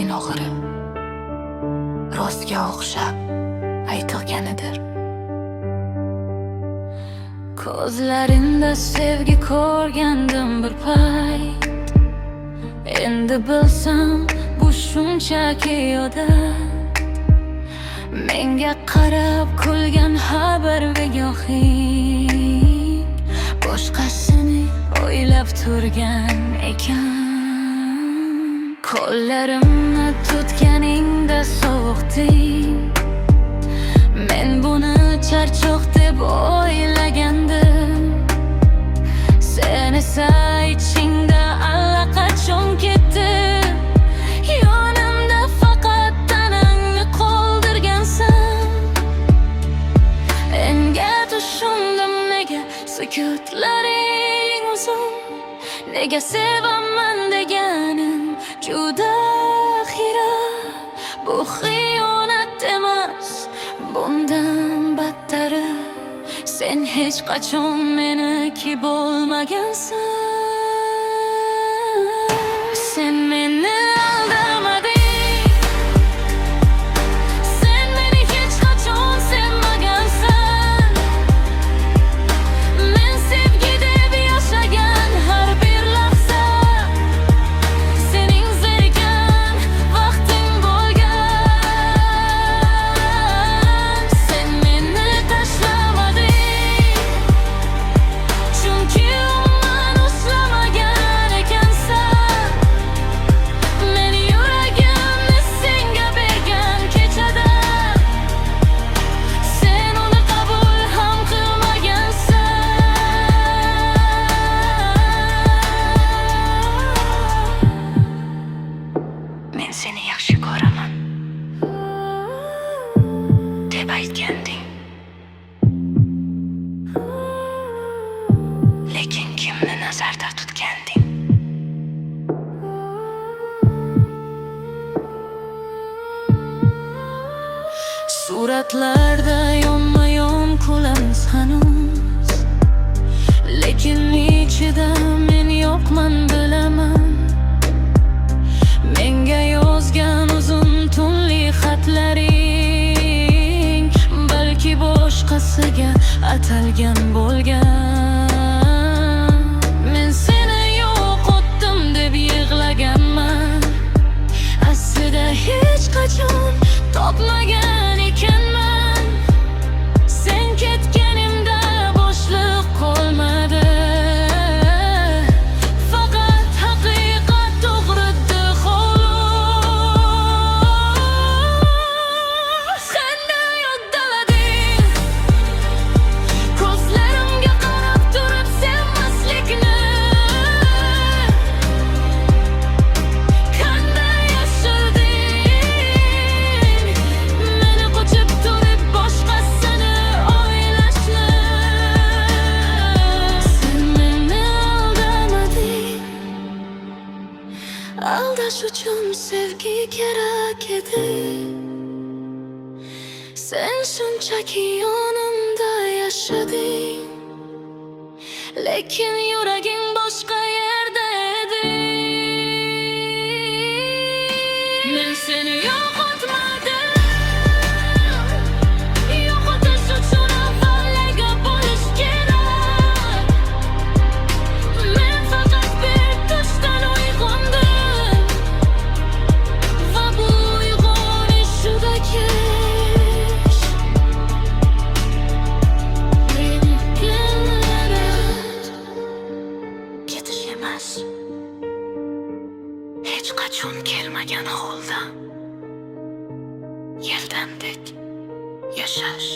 eng og'iri rostga o'xshab aytilganidir. Ko'zlaringda sevgi ko'rgandim bir payt. Endi bilsam bu shunchaki odat. Menga qarab kulgan har bir begohing boshqasini o'ylab turgan ekan. Qo'llarimni tutganingda sovuqding. Men buni charchoq deb o'ylagandim. Sen esa ichingda allaqachon ketding. Yonimda faqat tanangni qoldirgansan. Enga tushundim nega sukutlaring uzun. Nega sevaman deganim juda xira. Bu xiyonat emas, bundan battari. Sen hech qachon meniki bo'lmagansan. Sen meni aldamading. Sen meni hech qachon sevmagansan. Men sevgi deb yashagan har bir lahza sening zerigan vaqting bo'lgan. Sen meni tashlamading, chunki umuman ushlamagan ekansan. Men yuragimni senga bergan kechada sen uni qabul ham qilmagansan. Men seni yaxshi ko'raman deb aytganding. Lekin kimni nazarda tutganding? Suratlarda yonma-yon kulamiz hanuz. Lekin ichida men yo'qman bilaman. Menga yozgan uzun tunli xatlaring balki boshqasiga atalgan bo'lgan. Men seni yo'qotdim deb yig'laganman. Aslida hech qachon topmagan ekanman. Sen ketganimda boshliq qolmadi. Faqat haqiqat to'g'ridi xolos. Sen meni yoddalading. Ko'zlarimga qarab turib sevmaslikni. Qanday yashirding? Meni qochib turib boshqasini o'ylashni. Sen meni aldamading. Aldash uchun sevgi kerak edi. Sen shunchaki yonimda yashading. Lekin yuraging boshqa yerda edi. Men seni yo'qotmadim. Yo'qotish uchun avvaliga bo'lish kerak. Men faqat bir tushdan uyg'ondim. Va bu uyg'onish juda kech. Ketish emas, hech qachon kelmagan holda yerdandek yashash.